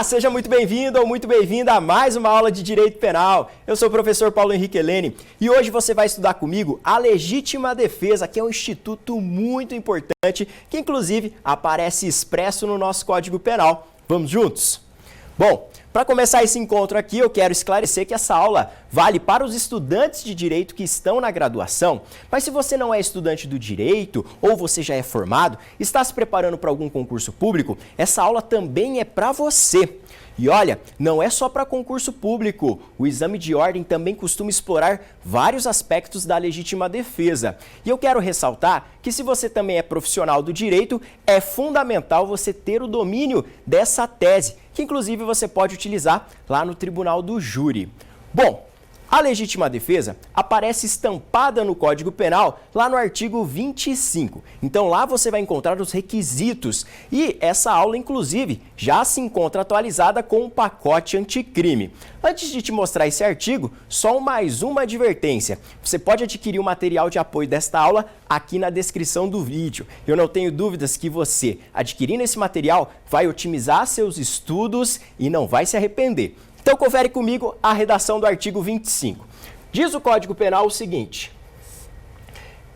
seja muito bem-vindo ou muito bem-vinda a mais uma aula de Direito Penal. Eu sou o professor Paulo Henrique Helene e hoje você vai estudar comigo a legítima defesa, que é um instituto muito importante, que inclusive aparece expresso no nosso Código Penal. Vamos juntos? Bom, para começar esse encontro aqui, eu quero esclarecer que essa aula vale para os estudantes de Direito que estão na graduação, mas se você não é estudante do Direito ou você já é formado, está se preparando para algum concurso público, essa aula também é para você. E olha, não é só para concurso público, o exame de ordem também costuma explorar vários aspectos da legítima defesa. E eu quero ressaltar que se você também é profissional do direito, é fundamental você ter o domínio dessa tese, que inclusive você pode utilizar lá no Tribunal do Júri. Bom, a legítima defesa aparece estampada no Código Penal lá no artigo 25. Então lá você vai encontrar os requisitos e essa aula, inclusive, já se encontra atualizada com o pacote anticrime. Antes de te mostrar esse artigo, só mais uma advertência. Você pode adquirir o material de apoio desta aula aqui na descrição do vídeo. Eu não tenho dúvidas que você, adquirindo esse material, vai otimizar seus estudos e não vai se arrepender. Então, confere comigo a redação do artigo 25. Diz o Código Penal o seguinte: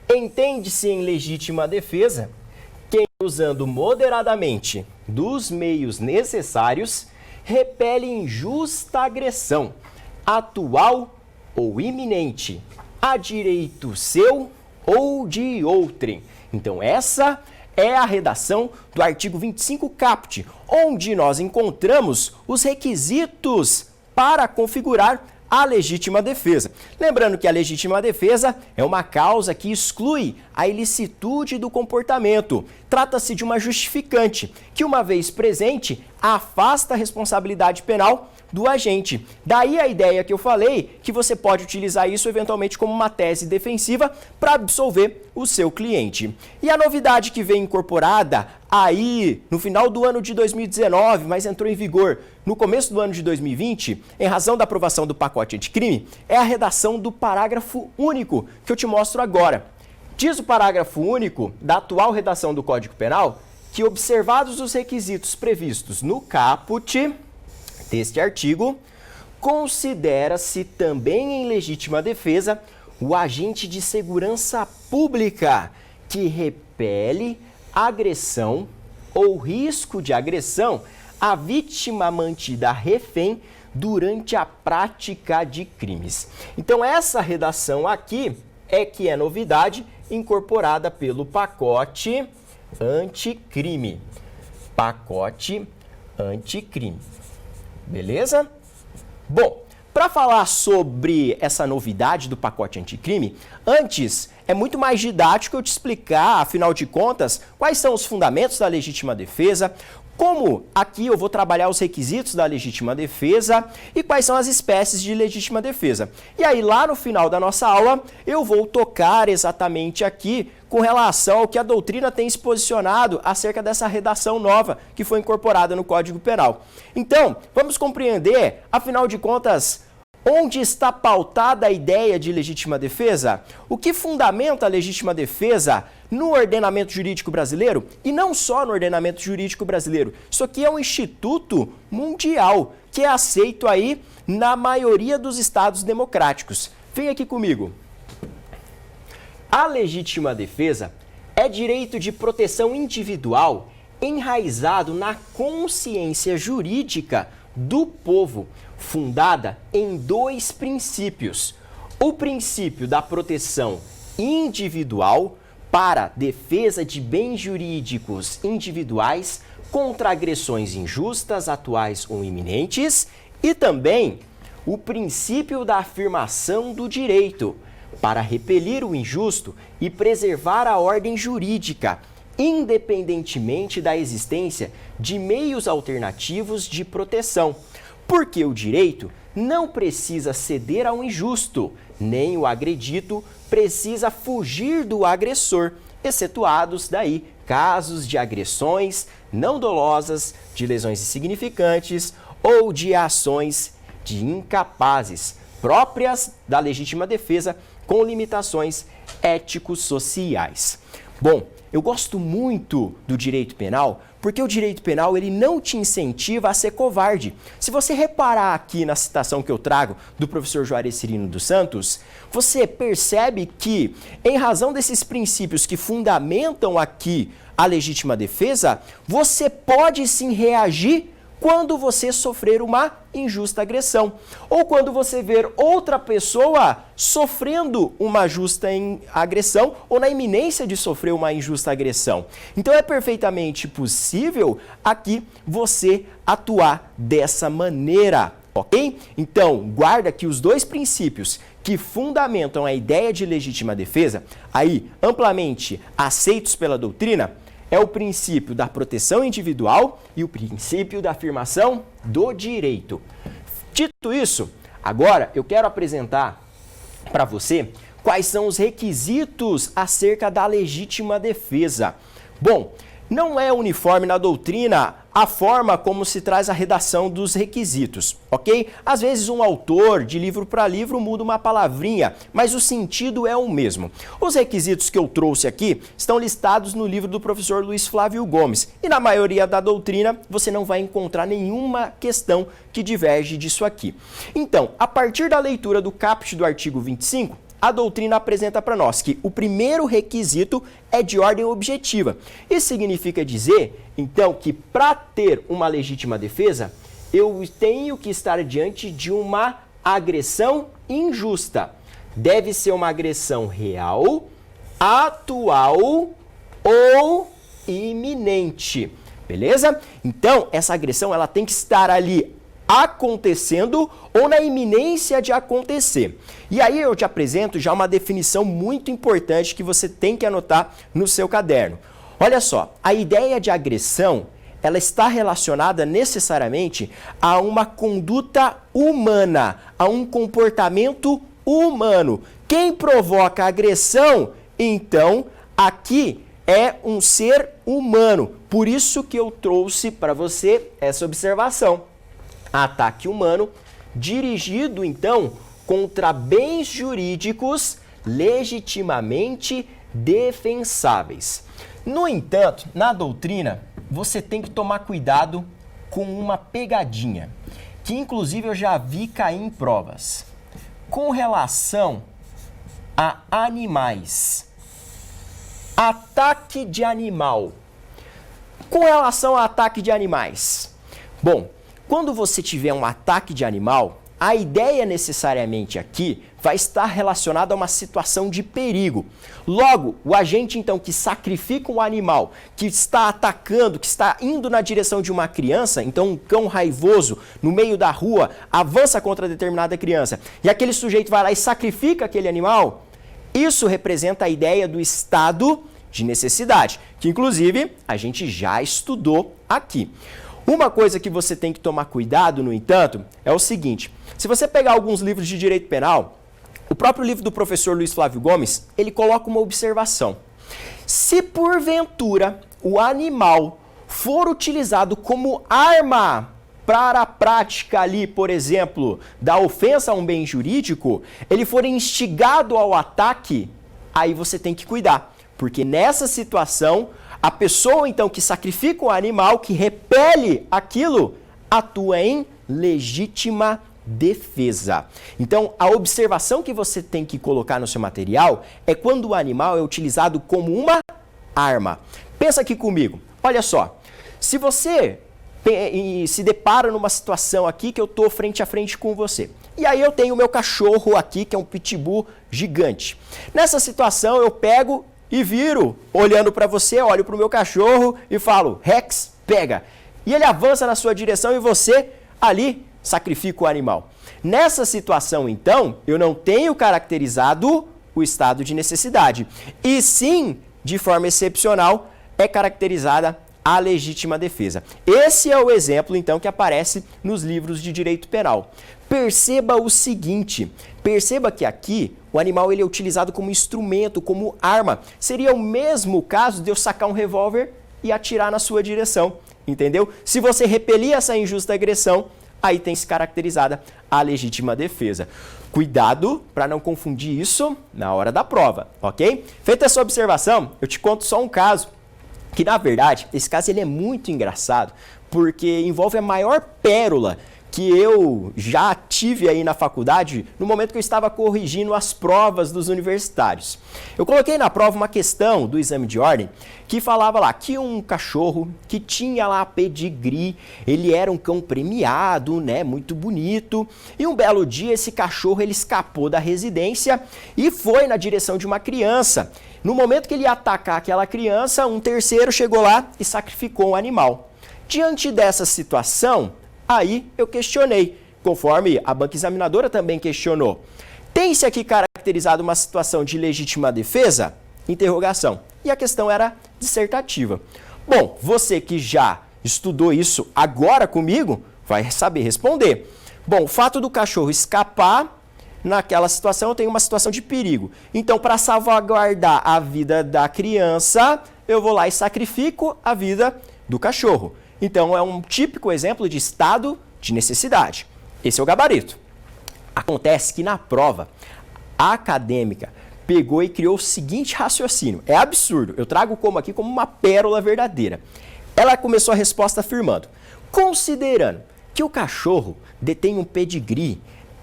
entende-se em legítima defesa quem, usando moderadamente dos meios necessários, repele injusta agressão, atual ou iminente, a direito seu ou de outrem. Então, essa é a redação do artigo 25 caput, onde nós encontramos os requisitos para configurar a legítima defesa. Lembrando que a legítima defesa é uma causa que exclui a ilicitude do comportamento. Trata-se de uma justificante que, uma vez presente, afasta a responsabilidade penal do agente. Daí a ideia que eu falei, que você pode utilizar isso eventualmente como uma tese defensiva para absolver o seu cliente. E a novidade que vem incorporada aí no final do ano de 2019, mas entrou em vigor no começo do ano de 2020, em razão da aprovação do pacote anticrime, é a redação do parágrafo único, que eu te mostro agora. Diz o parágrafo único da atual redação do Código Penal que, observados os requisitos previstos no caput deste artigo, considera-se também em legítima defesa o agente de segurança pública que repele agressão ou risco de agressão à vítima mantida refém durante a prática de crimes. Então, essa redação aqui é que é novidade incorporada pelo pacote anticrime. Pacote anticrime. Beleza? Bom, para falar sobre essa novidade do pacote anticrime, antes é muito mais didático eu te explicar, afinal de contas, quais são os fundamentos da legítima defesa, como aqui eu vou trabalhar os requisitos da legítima defesa e quais são as espécies de legítima defesa. E aí lá no final da nossa aula eu vou tocar exatamente aqui com relação ao que a doutrina tem se posicionado acerca dessa redação nova que foi incorporada no Código Penal. Então, vamos compreender, afinal de contas, onde está pautada a ideia de legítima defesa? O que fundamenta a legítima defesa no ordenamento jurídico brasileiro? E não só no ordenamento jurídico brasileiro. Isso aqui é um instituto mundial que é aceito aí na maioria dos estados democráticos. Vem aqui comigo. A legítima defesa é direito de proteção individual enraizado na consciência jurídica do povo, fundada em dois princípios. O princípio da proteção individual para defesa de bens jurídicos individuais contra agressões injustas, atuais ou iminentes, e também o princípio da afirmação do direito para repelir o injusto e preservar a ordem jurídica, independentemente da existência de meios alternativos de proteção. Porque o direito não precisa ceder ao injusto, nem o agredido precisa fugir do agressor, excetuados daí casos de agressões não dolosas, de lesões insignificantes ou de ações de incapazes, próprias da legítima defesa com limitações ético-sociais. Bom, eu gosto muito do direito penal porque o direito penal ele não te incentiva a ser covarde. Se você reparar aqui na citação que eu trago do professor Juarez Cirino dos Santos, você percebe que, em razão desses princípios que fundamentam aqui a legítima defesa, você pode sim reagir quando você sofrer uma injusta agressão, ou quando você ver outra pessoa sofrendo uma justa agressão ou na iminência de sofrer uma injusta agressão. Então é perfeitamente possível aqui você atuar dessa maneira, ok? Então, guarda aqui os dois princípios que fundamentam a ideia de legítima defesa, aí amplamente aceitos pela doutrina, é o princípio da proteção individual e o princípio da afirmação do direito. Dito isso, agora eu quero apresentar para você quais são os requisitos acerca da legítima defesa. Bom, não é uniforme na doutrina a forma como se traz a redação dos requisitos, ok? Às vezes um autor, de livro para livro, muda uma palavrinha, mas o sentido é o mesmo. Os requisitos que eu trouxe aqui estão listados no livro do professor Luiz Flávio Gomes, e na maioria da doutrina você não vai encontrar nenhuma questão que diverge disso aqui. Então, a partir da leitura do caput do artigo 25, a doutrina apresenta para nós que o primeiro requisito é de ordem objetiva. Isso significa dizer, então, que para ter uma legítima defesa, eu tenho que estar diante de uma agressão injusta. Deve ser uma agressão real, atual ou iminente. Beleza? Então, essa agressão ela tem que estar ali acontecendo ou na iminência de acontecer. E aí eu te apresento já uma definição muito importante que você tem que anotar no seu caderno. Olha só, a ideia de agressão, ela está relacionada necessariamente a uma conduta humana, a um comportamento humano. Quem provoca agressão, então, aqui é um ser humano. Por isso que eu trouxe para você essa observação. Ataque humano dirigido, então, contra bens jurídicos legitimamente defensáveis. No entanto, na doutrina, você tem que tomar cuidado com uma pegadinha, que inclusive eu já vi cair em provas. Com relação a animais, ataque de animal. Com relação a ataque de animais, bom, quando você tiver um ataque de animal, a ideia necessariamente aqui vai estar relacionada a uma situação de perigo. Logo, o agente então que sacrifica um animal, que está atacando, que está indo na direção de uma criança, então um cão raivoso no meio da rua avança contra determinada criança, e aquele sujeito vai lá e sacrifica aquele animal, isso representa a ideia do estado de necessidade, que inclusive a gente já estudou aqui. Uma coisa que você tem que tomar cuidado, no entanto, é o seguinte: se você pegar alguns livros de direito penal, o próprio livro do professor Luiz Flávio Gomes, ele coloca uma observação. Se porventura o animal for utilizado como arma para a prática ali, por exemplo, da ofensa a um bem jurídico, ele for instigado ao ataque, aí você tem que cuidar, porque nessa situação a pessoa, então, que sacrifica o animal, que repele aquilo, atua em legítima defesa. Então, a observação que você tem que colocar no seu material é quando o animal é utilizado como uma arma. Pensa aqui comigo. Olha só, se você se depara numa situação aqui que eu estou frente a frente com você, e aí eu tenho o meu cachorro aqui, que é um pitbull gigante. Nessa situação, eu pego e viro, olhando para você, olho para o meu cachorro e falo, Rex, pega. E ele avança na sua direção e você ali sacrifica o animal. Nessa situação, então, eu não tenho caracterizado o estado de necessidade. E sim, de forma excepcional, é caracterizada a legítima defesa. Esse é o exemplo, então, que aparece nos livros de direito penal. Perceba o seguinte, perceba que aqui o animal ele é utilizado como instrumento, como arma. Seria o mesmo caso de eu sacar um revólver e atirar na sua direção, entendeu? Se você repelir essa injusta agressão, aí tem se caracterizada a legítima defesa. Cuidado para não confundir isso na hora da prova, ok? Feita essa observação, eu te conto só um caso, que na verdade, esse caso ele é muito engraçado, porque envolve a maior pérola que eu já tive aí na faculdade no momento que eu estava corrigindo as provas dos universitários. Eu coloquei na prova uma questão do exame de ordem que falava lá que um cachorro que tinha lá pedigree, ele era um cão premiado, né, muito bonito, e um belo dia esse cachorro ele escapou da residência e foi na direção de uma criança. No momento que ele ia atacar aquela criança, um terceiro chegou lá e sacrificou um animal. Diante dessa situação, aí eu questionei, conforme a banca examinadora também questionou. Tem-se aqui caracterizado uma situação de legítima defesa? Interrogação. E a questão era dissertativa. Bom, você que já estudou isso agora comigo, vai saber responder. Bom, o fato do cachorro escapar, naquela situação eu tenho uma situação de perigo. Então, para salvaguardar a vida da criança, eu vou lá e sacrifico a vida do cachorro. Então, é um típico exemplo de estado de necessidade. Esse é o gabarito. Acontece que na prova, a acadêmica pegou e criou o seguinte raciocínio. É absurdo. Eu trago aqui como uma pérola verdadeira. Ela começou a resposta afirmando: considerando que o cachorro detém um pedigree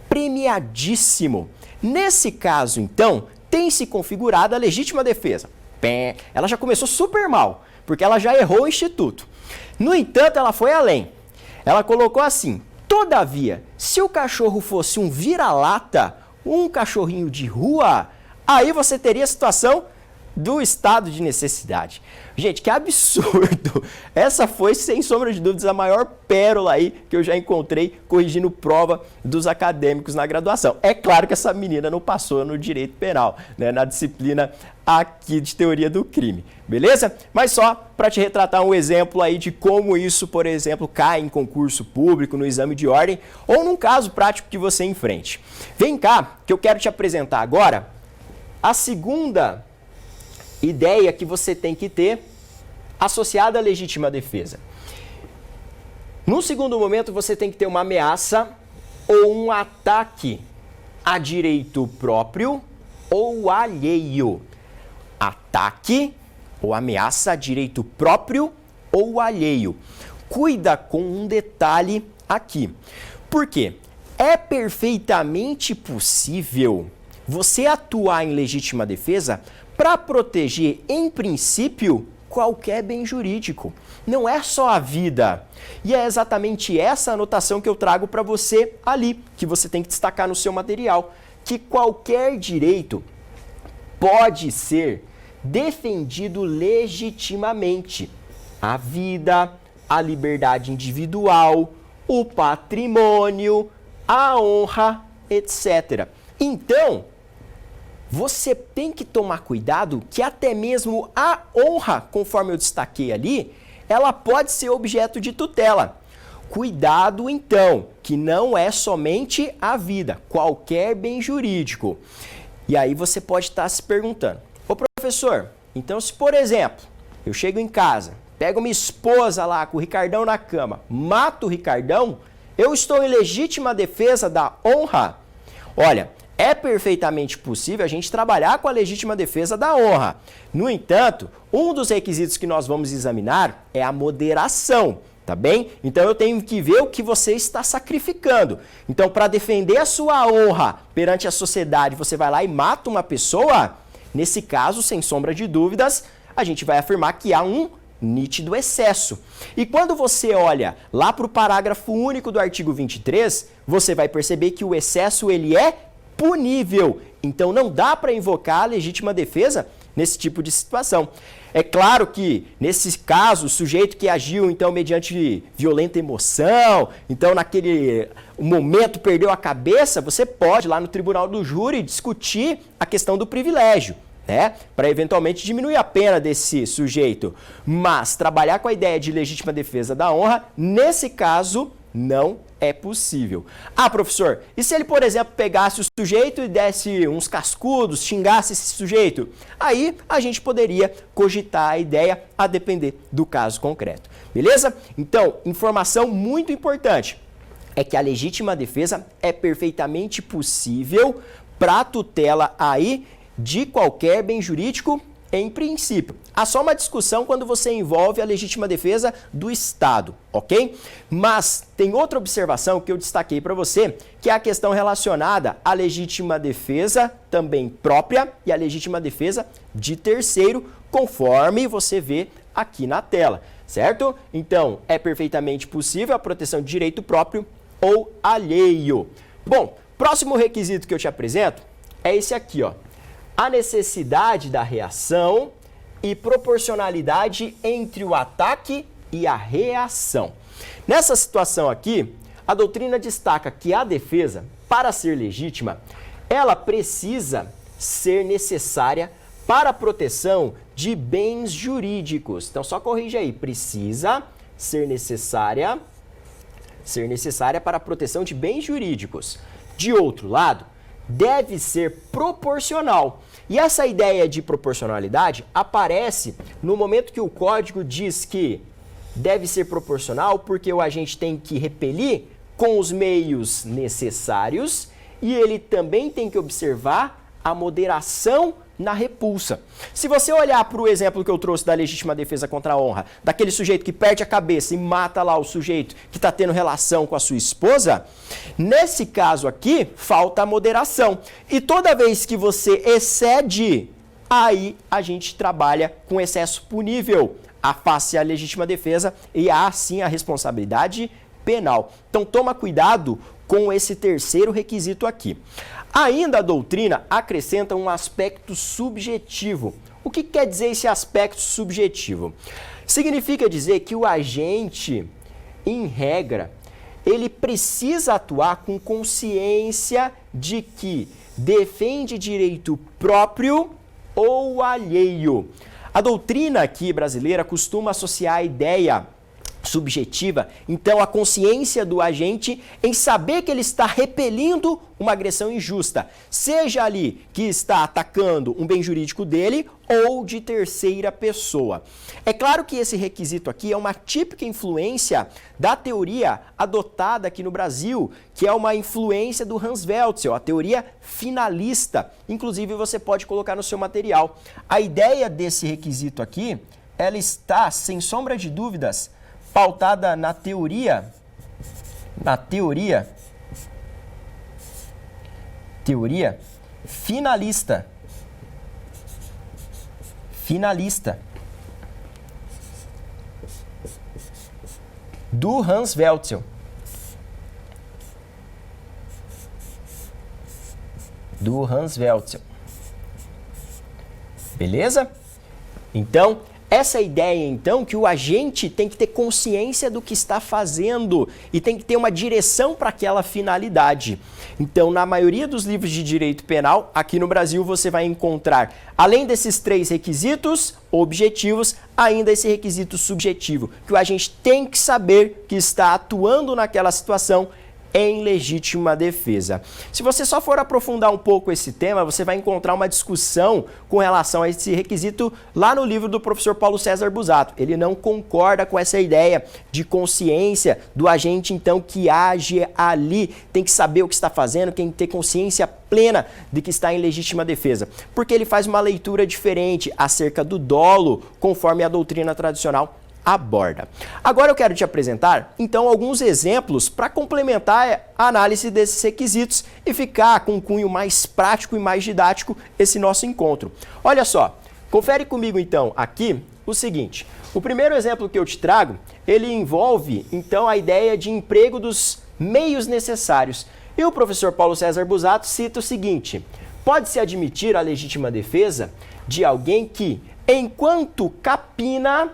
premiadíssimo, nesse caso, então, tem se configurado a legítima defesa. Ela já começou super mal, porque ela já errou o instituto. No entanto, ela foi além. Ela colocou assim: todavia, se o cachorro fosse um vira-lata, um cachorrinho de rua, aí você teria a situação do estado de necessidade. Gente, que absurdo! Essa foi, sem sombra de dúvidas, a maior pérola aí que eu já encontrei corrigindo prova dos acadêmicos na graduação. É claro que essa menina não passou no direito penal, né, na disciplina aqui de teoria do crime, beleza? Mas só para te retratar um exemplo aí de como isso, por exemplo, cai em concurso público, no exame de ordem, ou num caso prático que você enfrente. Vem cá, que eu quero te apresentar agora a segunda ideia que você tem que ter associada à legítima defesa. No segundo momento, você tem que ter uma ameaça ou um ataque a direito próprio ou alheio. Ataque ou ameaça a direito próprio ou alheio. Cuida com um detalhe aqui. Por quê? É perfeitamente possível você atuar em legítima defesa para proteger, em princípio, qualquer bem jurídico. Não é só a vida. E é exatamente essa anotação que eu trago para você ali, que você tem que destacar no seu material, que qualquer direito pode ser defendido legitimamente. A vida, a liberdade individual, o patrimônio, a honra, etc. Então, você tem que tomar cuidado que até mesmo a honra, conforme eu destaquei ali, ela pode ser objeto de tutela. Cuidado, então, que não é somente a vida, qualquer bem jurídico. E aí você pode estar se perguntando: ô professor, então se, por exemplo, eu chego em casa, pego minha esposa lá com o Ricardão na cama, mato o Ricardão, eu estou em legítima defesa da honra? Olha, é perfeitamente possível a gente trabalhar com a legítima defesa da honra. No entanto, um dos requisitos que nós vamos examinar é a moderação, tá bem? Então eu tenho que ver o que você está sacrificando. Então, para defender a sua honra perante a sociedade, você vai lá e mata uma pessoa? Nesse caso, sem sombra de dúvidas, a gente vai afirmar que há um nítido excesso. E quando você olha lá para o parágrafo único do artigo 23, você vai perceber que o excesso ele é punível. Então não dá para invocar a legítima defesa nesse tipo de situação. É claro que, nesse caso, o sujeito que agiu, então, mediante violenta emoção, então, naquele momento perdeu a cabeça, você pode, lá no tribunal do júri, discutir a questão do privilégio, né? Para eventualmente diminuir a pena desse sujeito. Mas trabalhar com a ideia de legítima defesa da honra, nesse caso, não é possível. Ah, professor, e se ele, por exemplo, pegasse o sujeito e desse uns cascudos, xingasse esse sujeito? Aí a gente poderia cogitar a ideia a depender do caso concreto. Beleza? Então, informação muito importante. é que a legítima defesa é perfeitamente possível para tutela aí de qualquer bem jurídico em princípio. Há só uma discussão quando você envolve a legítima defesa do Estado, ok? Mas tem outra observação que eu destaquei para você, que é a questão relacionada à legítima defesa também própria e à legítima defesa de terceiro, conforme você vê aqui na tela, certo? Então, é perfeitamente possível a proteção de direito próprio ou alheio. Bom, próximo requisito que eu te apresento é esse aqui, ó. A necessidade da reação e proporcionalidade entre o ataque e a reação. Nessa situação aqui, a doutrina destaca que a defesa, para ser legítima, ela precisa ser necessária para a proteção de bens jurídicos. Então, só corrija aí, precisa ser necessária para a proteção de bens jurídicos. De outro lado, deve ser proporcional. E essa ideia de proporcionalidade aparece no momento que o código diz que deve ser proporcional porque o agente tem que repelir com os meios necessários e ele também tem que observar a moderação na repulsa. Se você olhar para o exemplo que eu trouxe da legítima defesa contra a honra, daquele sujeito que perde a cabeça e mata lá o sujeito que está tendo relação com a sua esposa, nesse caso aqui, falta a moderação. E toda vez que você excede, aí a gente trabalha com excesso punível. Afasta a legítima defesa e há, sim, a responsabilidade penal. Então, toma cuidado com esse terceiro requisito aqui. Ainda a doutrina acrescenta um aspecto subjetivo. O que quer dizer esse aspecto subjetivo? Significa dizer que o agente, em regra, ele precisa atuar com consciência de que defende direito próprio ou alheio. A doutrina aqui brasileira costuma associar a ideia subjetiva, então a consciência do agente em saber que ele está repelindo uma agressão injusta, seja ali que está atacando um bem jurídico dele ou de terceira pessoa. É claro que esse requisito aqui é uma típica influência da teoria adotada aqui no Brasil, que é uma influência do Hans Welzel, a teoria finalista. Inclusive você pode colocar no seu material. A ideia desse requisito aqui, ela está, sem sombra de dúvidas, pautada na teoria finalista do Hans Welzel. Beleza? Então, essa ideia, então, que o agente tem que ter consciência do que está fazendo e tem que ter uma direção para aquela finalidade. Então, na maioria dos livros de direito penal, aqui no Brasil, você vai encontrar, além desses três requisitos objetivos, ainda esse requisito subjetivo, que o agente tem que saber que está atuando naquela situação em legítima defesa. Se você só for aprofundar um pouco esse tema, você vai encontrar uma discussão com relação a esse requisito lá no livro do professor Paulo César Busato. Ele não concorda com essa ideia de consciência do agente, então, que age ali, tem que saber o que está fazendo, tem que ter consciência plena de que está em legítima defesa, porque ele faz uma leitura diferente acerca do dolo, conforme a doutrina tradicional aborda. Agora eu quero te apresentar, então, alguns exemplos para complementar a análise desses requisitos e ficar com um cunho mais prático e mais didático esse nosso encontro. Olha só, confere comigo, então, aqui o seguinte. O primeiro exemplo que eu te trago, ele envolve, então, a ideia de emprego dos meios necessários. E o professor Paulo César Busato cita o seguinte: pode-se admitir a legítima defesa de alguém que, enquanto capina,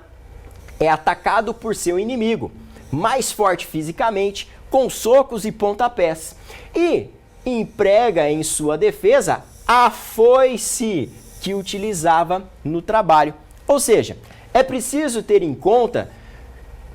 é atacado por seu inimigo, mais forte fisicamente, com socos e pontapés, e emprega em sua defesa a foice que utilizava no trabalho. Ou seja, é preciso ter em conta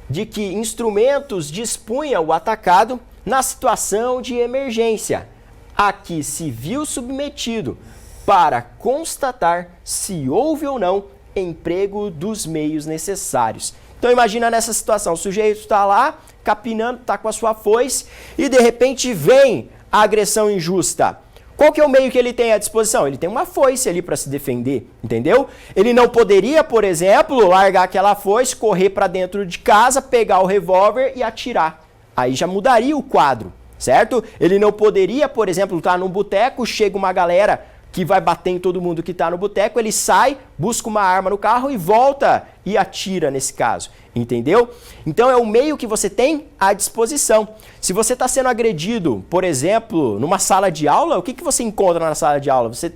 de que instrumentos dispunha o atacado na situação de emergência, a que se viu submetido para constatar se houve ou não emprego dos meios necessários. Então imagina nessa situação, o sujeito está lá, capinando, está com a sua foice e de repente vem a agressão injusta. Qual que é o meio que ele tem à disposição? Ele tem uma foice ali para se defender, entendeu? Ele não poderia, por exemplo, largar aquela foice, correr para dentro de casa, pegar o revólver e atirar. Aí já mudaria o quadro, certo? Ele não poderia, por exemplo, estar num boteco, chega uma galera que vai bater em todo mundo que está no boteco, ele sai, busca uma arma no carro e volta e atira nesse caso, entendeu? Então é o meio que você tem à disposição. Se você está sendo agredido, por exemplo, numa sala de aula, o que você encontra na sala de aula? Se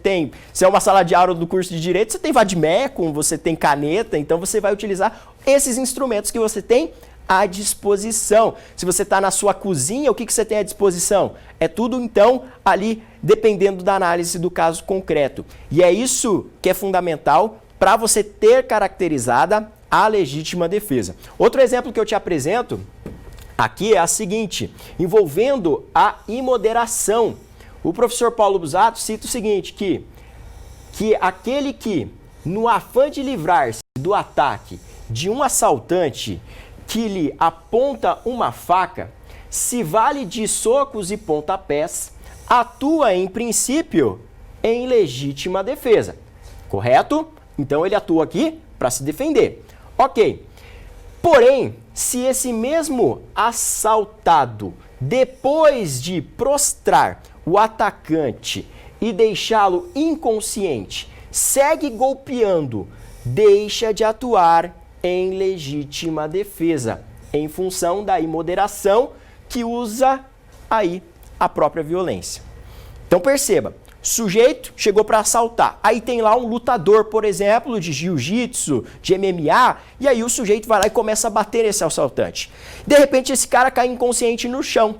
é uma sala de aula do curso de Direito, você tem vademecum, você tem caneta, então você vai utilizar esses instrumentos que você tem à disposição. Se você está na sua cozinha, o que você tem à disposição? É tudo, então, ali, dependendo da análise do caso concreto. E é isso que é fundamental para você ter caracterizada a legítima defesa. Outro exemplo que eu te apresento aqui é a seguinte, envolvendo a imoderação. O professor Paulo Busato cita o seguinte, que aquele que, no afã de livrar-se do ataque de um assaltante que lhe aponta uma faca, se vale de socos e pontapés, atua em princípio em legítima defesa. Correto? Então ele atua aqui para se defender. Ok. Porém, se esse mesmo assaltado, depois de prostrar o atacante e deixá-lo inconsciente, segue golpeando, deixa de atuar em legítima defesa, em função da imoderação que usa aí a própria violência. Então perceba, sujeito chegou para assaltar, aí tem lá um lutador, por exemplo, de jiu-jitsu, de MMA, e aí o sujeito vai lá e começa a bater nesse assaltante. De repente esse cara cai inconsciente no chão.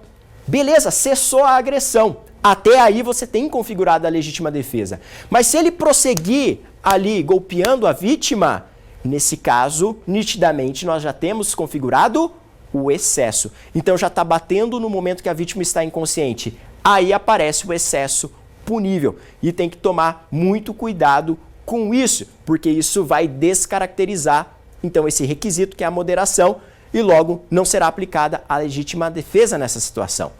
Beleza, cessou a agressão. Até aí você tem configurado a legítima defesa. Mas se ele prosseguir ali golpeando a vítima, nesse caso, nitidamente, nós já temos configurado o excesso. Então já está batendo no momento que a vítima está inconsciente. Aí aparece o excesso punível. E tem que tomar muito cuidado com isso, porque isso vai descaracterizar, então, esse requisito que é a moderação e logo não será aplicada a legítima defesa nessa situação.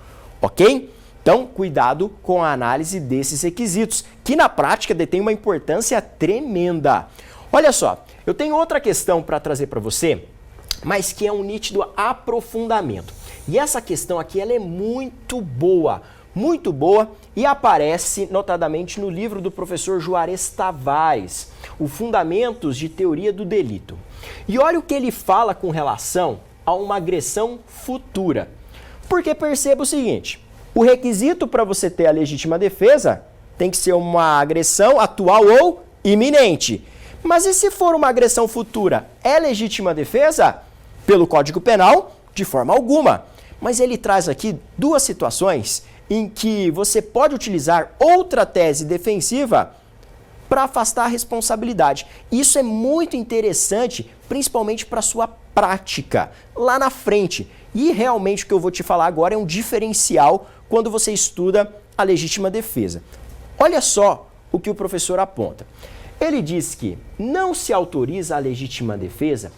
Ok? Então, cuidado com a análise desses requisitos, que na prática detém uma importância tremenda. Olha só, eu tenho outra questão para trazer para você, mas que é um nítido aprofundamento. E essa questão aqui ela é muito boa e aparece notadamente no livro do professor Juarez Tavares, o Fundamentos de Teoria do Delito. E olha o que ele fala com relação a uma agressão futura. Porque perceba o seguinte, o requisito para você ter a legítima defesa tem que ser uma agressão atual ou iminente. Mas e se for uma agressão futura? É legítima defesa? Pelo Código Penal, de forma alguma. Mas ele traz aqui duas situações em que você pode utilizar outra tese defensiva para afastar a responsabilidade. Isso é muito interessante, principalmente para a sua prática lá na frente. E realmente o que eu vou te falar agora é um diferencial quando você estuda a legítima defesa. Olha só o que o professor aponta. Ele diz que não se autoriza a legítima defesa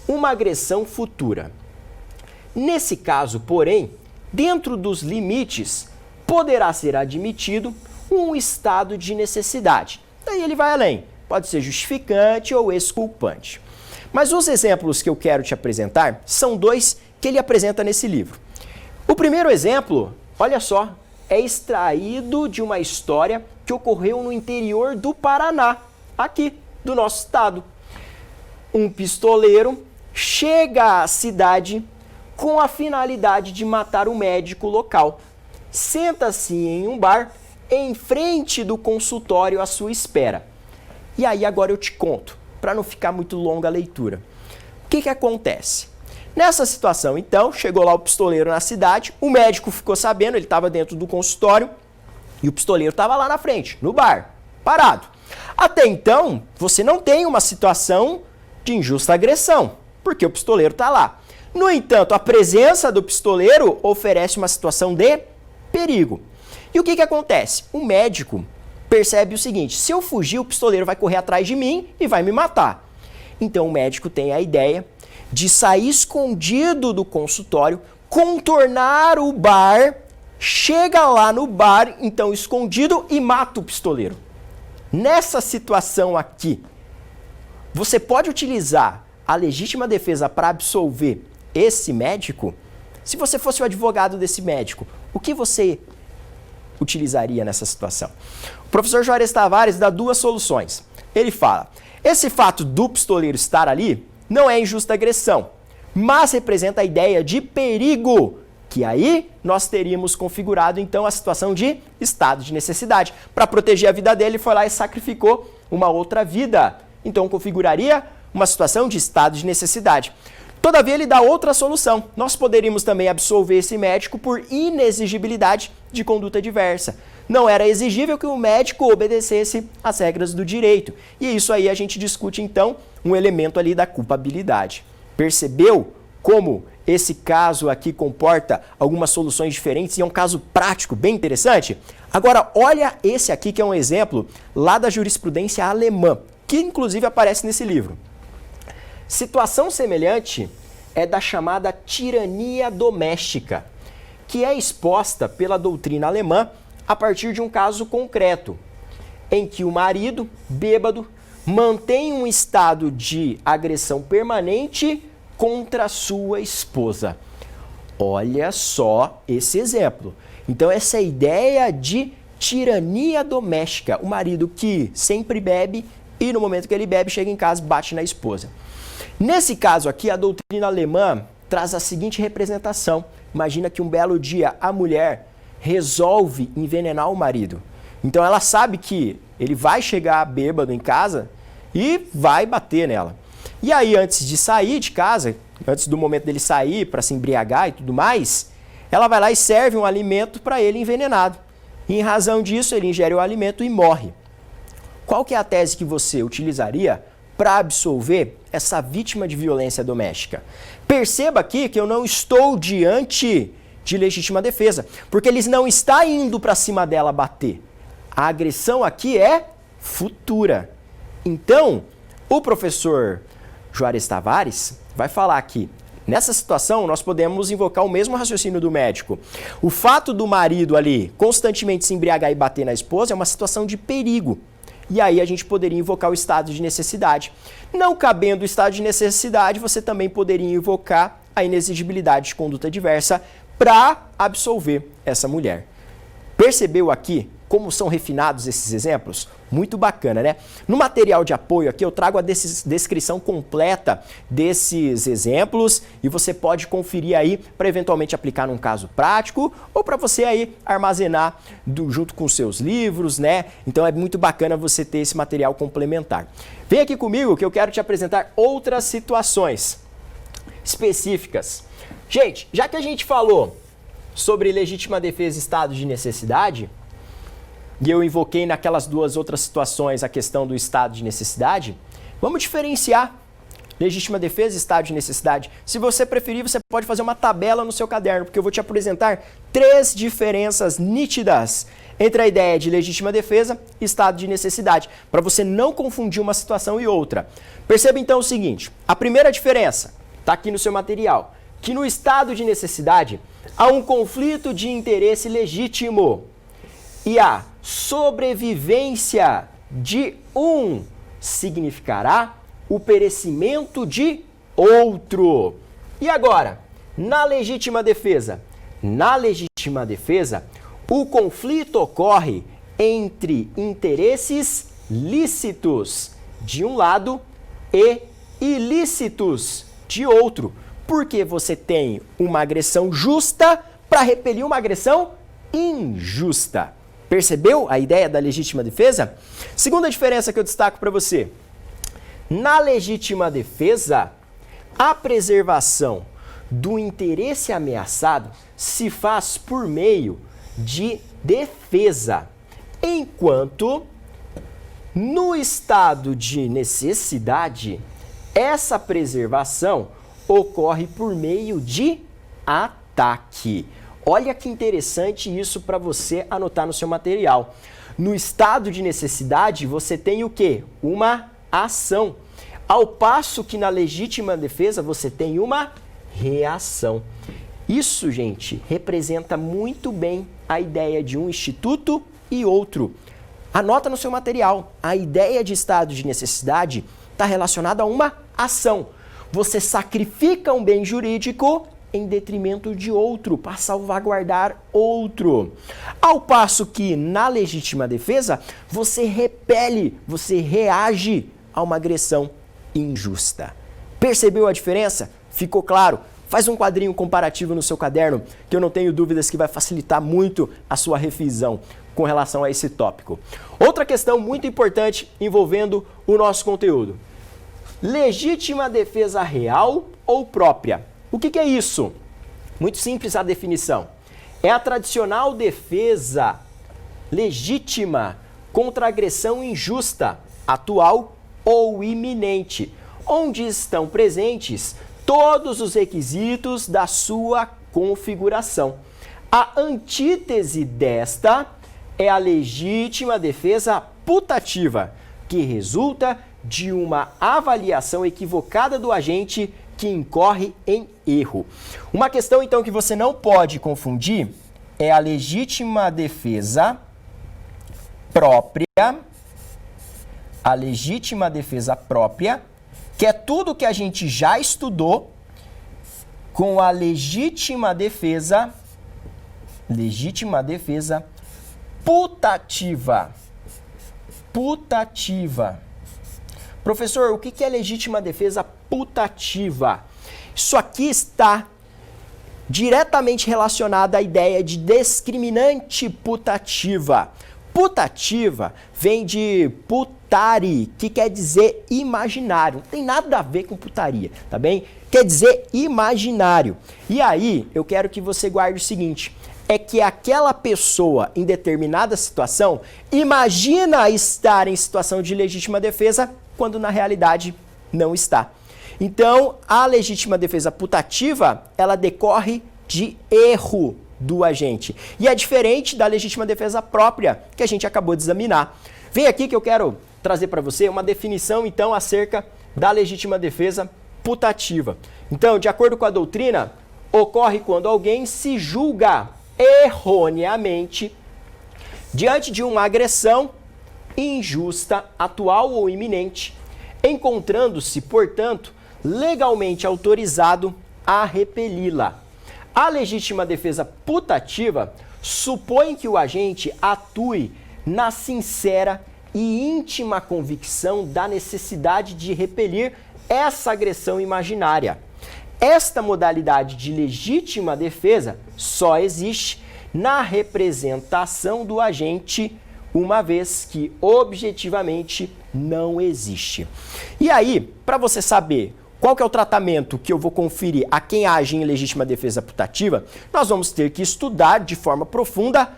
uma agressão futura. Nesse caso, porém, dentro dos limites, poderá ser admitido um estado de necessidade. Daí ele vai além, pode ser justificante ou exculpante. Mas os exemplos que eu quero te apresentar são dois que ele apresenta nesse livro. O primeiro exemplo, olha só, é extraído de uma história que ocorreu no interior do Paraná, aqui do nosso estado. Um pistoleiro chega à cidade com a finalidade de matar o médico local. Senta-se em um bar em frente do consultório à sua espera. E aí agora eu te conto, para não ficar muito longa a leitura. O que acontece? Nessa situação, então, chegou lá o pistoleiro na cidade, o médico ficou sabendo, ele estava dentro do consultório e o pistoleiro estava lá na frente, no bar, parado. Até então, você não tem uma situação de injusta agressão, porque o pistoleiro está lá. No entanto, a presença do pistoleiro oferece uma situação de perigo. E o que acontece? O médico percebe o seguinte, se eu fugir, o pistoleiro vai correr atrás de mim e vai me matar. Então o médico tem a ideia de sair escondido do consultório, contornar o bar, chega lá no bar, então escondido, e mata o pistoleiro. Nessa situação aqui, você pode utilizar a legítima defesa para absolver esse médico? Se você fosse o advogado desse médico, o que você utilizaria nessa situação? O professor Juarez Tavares dá duas soluções. Ele fala, esse fato do pistoleiro estar ali não é injusta agressão, mas representa a ideia de perigo, que aí nós teríamos configurado então a situação de estado de necessidade. Para proteger a vida dele, ele foi lá e sacrificou uma outra vida. Então configuraria uma situação de estado de necessidade. Todavia, ele dá outra solução. Nós poderíamos também absolver esse médico por inexigibilidade de conduta diversa. Não era exigível que o médico obedecesse às regras do direito. E isso aí a gente discute, então, um elemento ali da culpabilidade. Percebeu como esse caso aqui comporta algumas soluções diferentes e é um caso prático bem interessante? Agora, olha esse aqui que é um exemplo lá da jurisprudência alemã, que inclusive aparece nesse livro. Situação semelhante é da chamada tirania doméstica, que é exposta pela doutrina alemã a partir de um caso concreto, em que o marido, bêbado, mantém um estado de agressão permanente contra a sua esposa. Olha só esse exemplo. Então, essa ideia de tirania doméstica, o marido que sempre bebe e no momento que ele bebe, chega em casa e bate na esposa. Nesse caso aqui, a doutrina alemã traz a seguinte representação. Imagina que um belo dia a mulher resolve envenenar o marido. Então ela sabe que ele vai chegar bêbado em casa e vai bater nela. E aí, antes de sair de casa, antes do momento dele sair para se embriagar e tudo mais, ela vai lá e serve um alimento para ele envenenado. E, em razão disso, ele ingere o alimento e morre. Qual que é a tese que você utilizaria para absolver essa vítima de violência doméstica? Perceba aqui que eu não estou diante de legítima defesa, porque ele não está indo para cima dela bater. A agressão aqui é futura. Então, o professor Juarez Tavares vai falar que nessa situação nós podemos invocar o mesmo raciocínio do médico. O fato do marido ali constantemente se embriagar e bater na esposa é uma situação de perigo. E aí a gente poderia invocar o estado de necessidade. Não cabendo o estado de necessidade, você também poderia invocar a inexigibilidade de conduta diversa para absolver essa mulher. Percebeu aqui como são refinados esses exemplos? Muito bacana, né? No material de apoio aqui eu trago a descrição completa desses exemplos e você pode conferir aí para eventualmente aplicar num caso prático ou para você aí armazenar junto com seus livros, né? Então é muito bacana você ter esse material complementar. Vem aqui comigo que eu quero te apresentar outras situações específicas. Gente, já que a gente falou sobre legítima defesa e estado de necessidade, e eu invoquei naquelas duas outras situações a questão do estado de necessidade, vamos diferenciar legítima defesa e estado de necessidade. Se você preferir, você pode fazer uma tabela no seu caderno, porque eu vou te apresentar 3 diferenças nítidas entre a ideia de legítima defesa e estado de necessidade, para você não confundir uma situação e outra. Perceba então o seguinte, a primeira diferença está aqui no seu material, que no estado de necessidade há um conflito de interesse legítimo e a sobrevivência de um significará o perecimento de outro. E agora, na legítima defesa? Na legítima defesa, o conflito ocorre entre interesses lícitos de um lado e ilícitos de outro, porque você tem uma agressão justa para repelir uma agressão injusta. Percebeu a ideia da legítima defesa? Segunda diferença que eu destaco para você. Na legítima defesa, a preservação do interesse ameaçado se faz por meio de defesa, enquanto no estado de necessidade, essa preservação ocorre por meio de ataque. Olha que interessante isso para você anotar no seu material. No estado de necessidade, você tem o quê? Uma ação. Ao passo que na legítima defesa você tem uma reação. Isso, gente, representa muito bem a ideia de um instituto e outro. Anota no seu material, a ideia de estado de necessidade está relacionada a uma ação. Você sacrifica um bem jurídico em detrimento de outro, para salvaguardar outro. Ao passo que na legítima defesa, você repele, você reage a uma agressão injusta. Percebeu a diferença? Ficou claro? Faz um quadrinho comparativo no seu caderno, que eu não tenho dúvidas que vai facilitar muito a sua revisão com relação a esse tópico. Outra questão muito importante envolvendo o nosso conteúdo. Legítima defesa real ou própria? O que é isso? Muito simples a definição. É a tradicional defesa legítima contra agressão injusta, atual ou iminente, onde estão presentes todos os requisitos da sua configuração. A antítese desta é a legítima defesa putativa, que resulta de uma avaliação equivocada do agente que incorre em erro. Uma questão, então, que você não pode confundir é a legítima defesa própria, que é tudo que a gente já estudou, com a legítima defesa putativa. Professor, o que é legítima defesa putativa? Isso aqui está diretamente relacionado à ideia de discriminante putativa. Putativa vem de putare, que quer dizer imaginário. Não tem nada a ver com putaria, tá bem? Quer dizer imaginário. E aí, eu quero que você guarde o seguinte, é que aquela pessoa em determinada situação imagina estar em situação de legítima defesa quando na realidade não está. Então, a legítima defesa putativa, ela decorre de erro do agente. E é diferente da legítima defesa própria, que a gente acabou de examinar. Vem aqui que eu quero trazer para você uma definição, então, acerca da legítima defesa putativa. Então, de acordo com a doutrina, ocorre quando alguém se julga erroneamente diante de uma agressão injusta, atual ou iminente, encontrando-se, portanto, legalmente autorizado a repeli-la. A legítima defesa putativa supõe que o agente atue na sincera e íntima convicção da necessidade de repelir essa agressão imaginária. Esta modalidade de legítima defesa só existe na representação do agente, uma vez que objetivamente não existe. E aí, para você saber qual que é o tratamento que eu vou conferir a quem age em legítima defesa putativa, nós vamos ter que estudar de forma profunda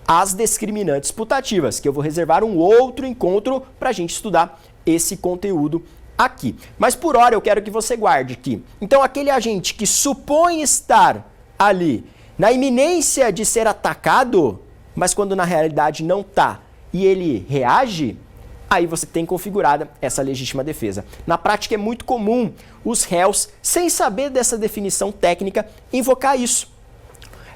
as discriminantes putativas, que eu vou reservar um outro encontro para a gente estudar esse conteúdo aqui. Mas por hora eu quero que você guarde aqui. Então aquele agente que supõe estar ali na iminência de ser atacado, mas quando na realidade não está, e ele reage, aí você tem configurada essa legítima defesa. Na prática é muito comum os réus, sem saber dessa definição técnica, invocar isso.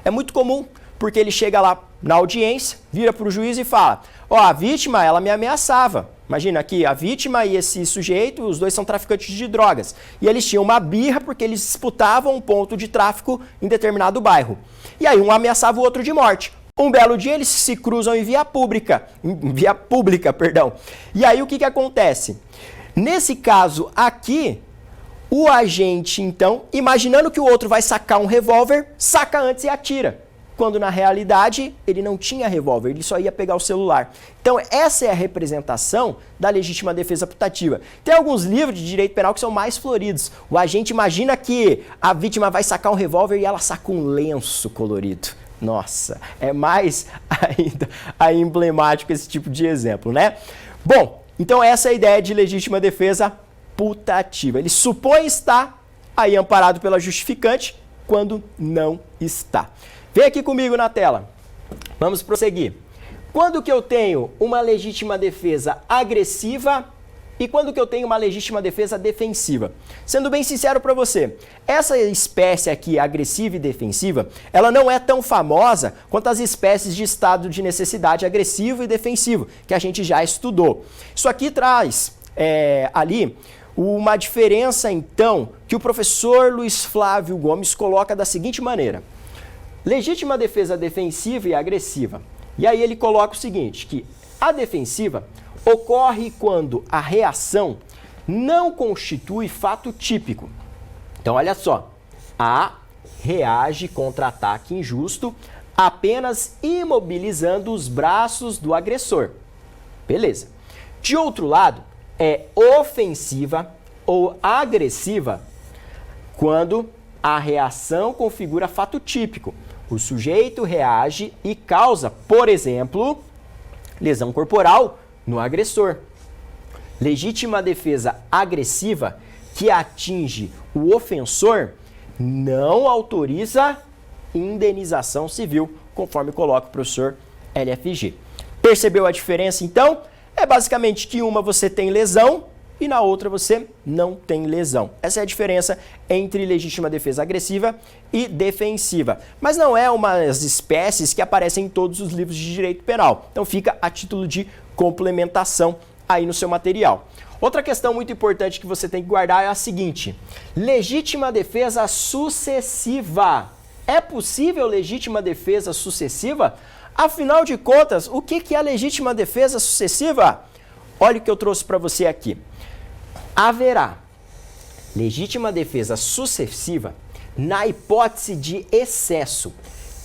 É muito comum, porque ele chega lá na audiência, vira para o juiz e fala, ó, a vítima, ela me ameaçava. Imagina aqui, a vítima e esse sujeito, os dois são traficantes de drogas. E eles tinham uma birra porque eles disputavam um ponto de tráfico em determinado bairro. E aí um ameaçava o outro de morte. Um belo dia eles se cruzam em via pública. E aí o que acontece? Nesse caso aqui, o agente, então, imaginando que o outro vai sacar um revólver, saca antes e atira. Quando na realidade ele não tinha revólver, ele só ia pegar o celular. Então essa é a representação da legítima defesa putativa. Tem alguns livros de direito penal que são mais floridos. O agente imagina que a vítima vai sacar um revólver e ela saca um lenço colorido. Nossa, é mais ainda emblemático esse tipo de exemplo, né? Bom, então essa é a ideia de legítima defesa putativa. Ele supõe estar aí amparado pela justificante quando não está. Vem aqui comigo na tela. Vamos prosseguir. Quando que eu tenho uma legítima defesa agressiva E quando que eu tenho uma legítima defesa defensiva? Sendo bem sincero para você, essa espécie aqui, agressiva e defensiva, ela não é tão famosa quanto as espécies de estado de necessidade agressivo e defensivo, que a gente já estudou. Isso aqui traz ali uma diferença, então, que o professor Luiz Flávio Gomes coloca da seguinte maneira. Legítima defesa defensiva e agressiva. E aí ele coloca o seguinte, que a defensiva ocorre quando a reação não constitui fato típico. Então, olha só, A reage contra ataque injusto apenas imobilizando os braços do agressor. Beleza. De outro lado, é ofensiva ou agressiva quando a reação configura fato típico. O sujeito reage e causa, por exemplo, lesão corporal no agressor. Legítima defesa agressiva que atinge o ofensor não autoriza indenização civil, conforme coloca o professor LFG. Percebeu a diferença, então? É basicamente que uma você tem lesão e na outra você não tem lesão. Essa é a diferença entre legítima defesa agressiva e defensiva. Mas não é uma das espécies que aparecem em todos os livros de direito penal. Então fica a título de complementação aí no seu material. Outra questão muito importante que você tem que guardar é a seguinte: legítima defesa sucessiva. É possível legítima defesa sucessiva? Afinal de contas, o que é legítima defesa sucessiva? Olha o que eu trouxe para você aqui. Haverá legítima defesa sucessiva na hipótese de excesso,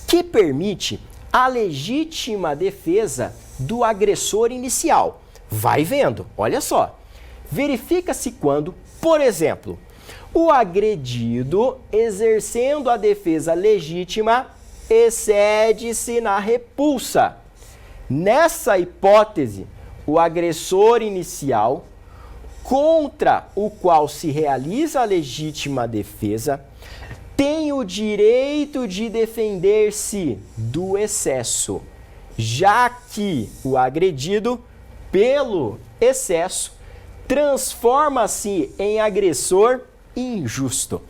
que permite a legítima defesa do agressor inicial. Vai vendo, olha só. Verifica-se quando, por exemplo, o agredido, exercendo a defesa legítima, excede-se na repulsa. Nessa hipótese, o agressor inicial, contra o qual se realiza a legítima defesa, tem o direito de defender-se do excesso, já que o agredido, pelo excesso, transforma-se em agressor injusto.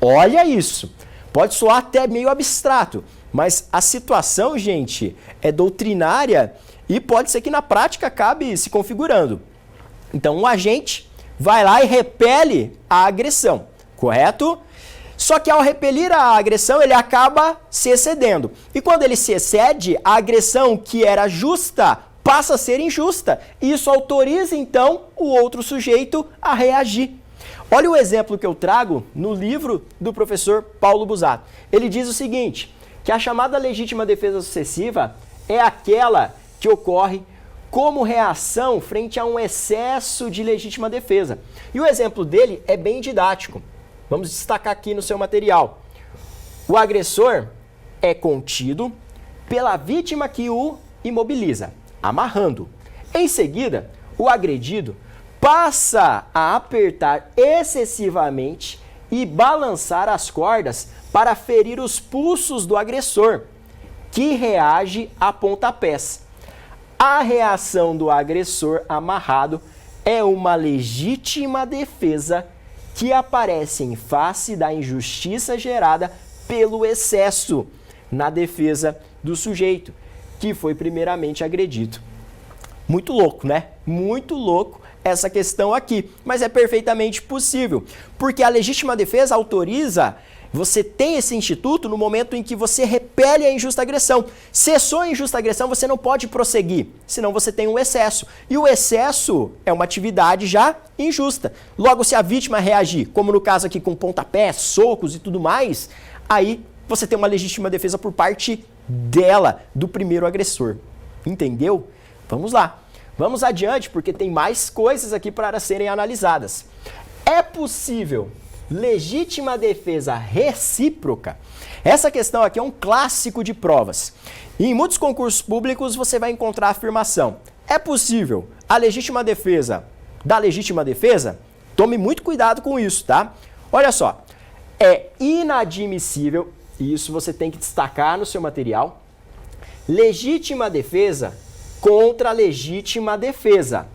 Olha isso! Pode soar até meio abstrato, mas a situação, gente, é doutrinária e pode ser que na prática acabe se configurando. Então, um agente vai lá e repele a agressão, correto? Só que ao repelir a agressão, ele acaba se excedendo. E quando ele se excede, a agressão que era justa passa a ser injusta. E isso autoriza, então, o outro sujeito a reagir. Olha o exemplo que eu trago no livro do professor Paulo Busato. Ele diz o seguinte, que a chamada legítima defesa sucessiva é aquela que ocorre como reação frente a um excesso de legítima defesa. E o exemplo dele é bem didático. Vamos destacar aqui no seu material. O agressor é contido pela vítima que o imobiliza, amarrando. Em seguida, o agredido passa a apertar excessivamente e balançar as cordas para ferir os pulsos do agressor, que reage a pontapés. A reação do agressor amarrado é uma legítima defesa que aparece em face da injustiça gerada pelo excesso na defesa do sujeito, que foi primeiramente agredido. Muito louco, né? Muito louco essa questão aqui, mas é perfeitamente possível, porque a legítima defesa autoriza você tem esse instituto no momento em que você repele a injusta agressão. Cessou a injusta agressão, você não pode prosseguir, senão você tem um excesso. E o excesso é uma atividade já injusta. Logo, se a vítima reagir, como no caso aqui com pontapés, socos e tudo mais, aí você tem uma legítima defesa por parte dela, do primeiro agressor. Entendeu? Vamos lá. Vamos adiante, porque tem mais coisas aqui para serem analisadas. É possível legítima defesa recíproca? Essa questão aqui é um clássico de provas. E em muitos concursos públicos você vai encontrar a afirmação: é possível a legítima defesa da legítima defesa? Tome muito cuidado com isso, tá? Olha só, é inadmissível, e isso você tem que destacar no seu material, legítima defesa contra legítima defesa.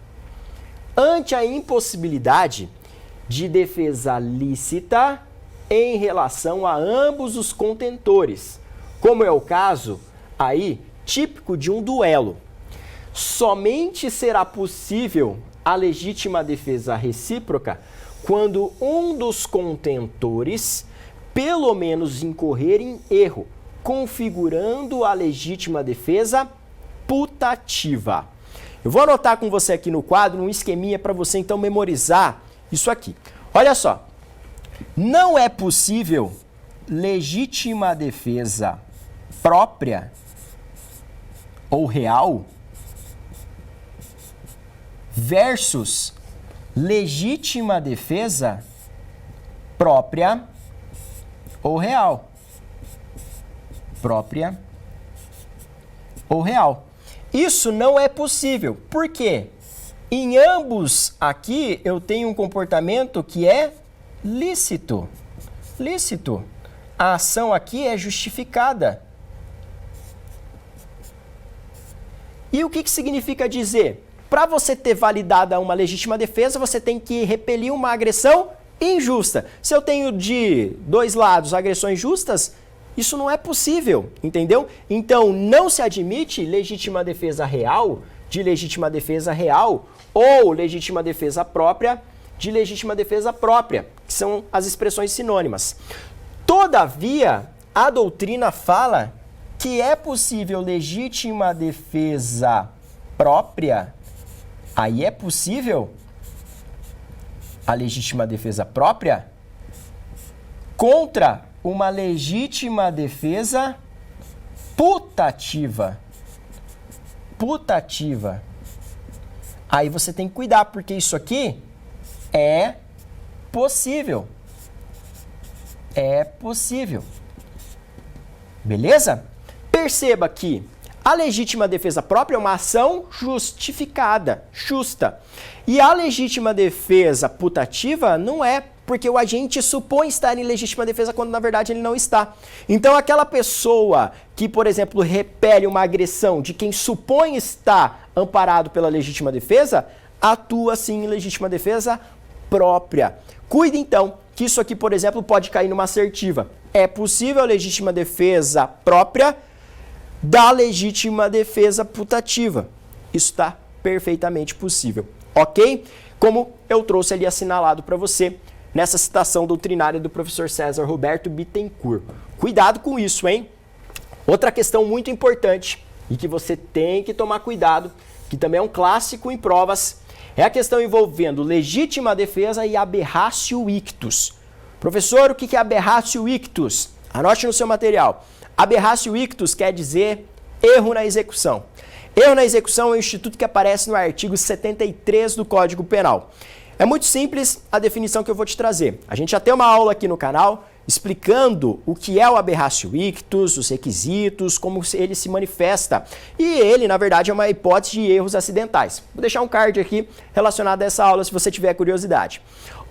ante a impossibilidade de defesa lícita em relação a ambos os contentores, como é o caso aí típico de um duelo. Somente será possível a legítima defesa recíproca quando um dos contentores pelo menos incorrer em erro, configurando a legítima defesa putativa. Eu vou anotar com você aqui no quadro um esqueminha para você então memorizar isso aqui. Olha só, não é possível legítima defesa própria ou real versus legítima defesa própria ou real. Própria ou real. Isso não é possível. Por quê? Em ambos aqui eu tenho um comportamento que é lícito. Lícito. A ação aqui é justificada. E o que significa dizer? Para você ter validada uma legítima defesa, você tem que repelir uma agressão injusta. Se eu tenho de dois lados agressões justas, isso não é possível, entendeu? Então, não se admite legítima defesa real de legítima defesa real ou legítima defesa própria de legítima defesa própria, que são as expressões sinônimas. Todavia, a doutrina fala que é possível legítima defesa própria, aí é possível a legítima defesa própria contra uma legítima defesa putativa. Putativa. Aí você tem que cuidar, porque isso aqui é possível. É possível. Beleza? Perceba que a legítima defesa própria é uma ação justificada, justa. E a legítima defesa putativa não é, porque o agente supõe estar em legítima defesa quando na verdade ele não está. Então aquela pessoa que, por exemplo, repele uma agressão de quem supõe estar amparado pela legítima defesa, atua sim em legítima defesa própria. Cuide então, que isso aqui, por exemplo, pode cair numa assertiva. É possível a legítima defesa própria da legítima defesa putativa. Isso está perfeitamente possível, ok? Como eu trouxe ali assinalado para você nessa citação doutrinária do professor César Roberto Bittencourt. Cuidado com isso, hein? Outra questão muito importante e que você tem que tomar cuidado, que também é um clássico em provas, é a questão envolvendo legítima defesa e aberratio ictus. Professor, o que é aberratio ictus? Anote no seu material. Aberratio ictus quer dizer erro na execução. Erro na execução é um instituto que aparece no artigo 73 do Código Penal. É muito simples a definição que eu vou te trazer. A gente já tem uma aula aqui no canal explicando o que é o aberratio ictus, os requisitos, como ele se manifesta. E ele, na verdade, é uma hipótese de erros acidentais. Vou deixar um card aqui relacionado a essa aula se você tiver curiosidade.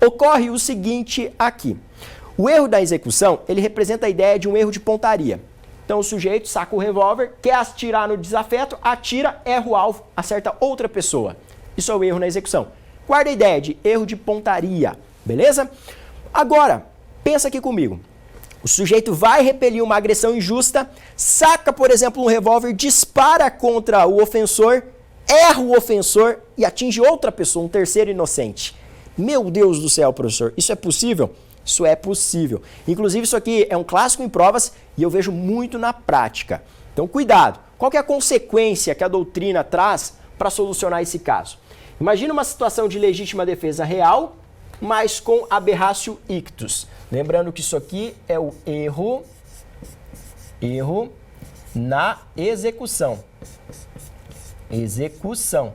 Ocorre o seguinte aqui. O erro da execução, ele representa a ideia de um erro de pontaria. Então o sujeito saca o revólver, quer atirar no desafeto, atira, erra o alvo, acerta outra pessoa. Isso é o erro na execução. Guarda a ideia de erro de pontaria, beleza? Agora, pensa aqui comigo. O sujeito vai repelir uma agressão injusta, saca, por exemplo, um revólver, dispara contra o ofensor, erra o ofensor e atinge outra pessoa, um terceiro inocente. Meu Deus do céu, professor, isso é possível? Isso é possível. Inclusive, isso aqui é um clássico em provas e eu vejo muito na prática. Então, cuidado. Qual que é a consequência que a doutrina traz para solucionar esse caso? Imagina uma situação de legítima defesa real, mas com aberratio ictus. Lembrando que isso aqui é o erro na execução. Execução,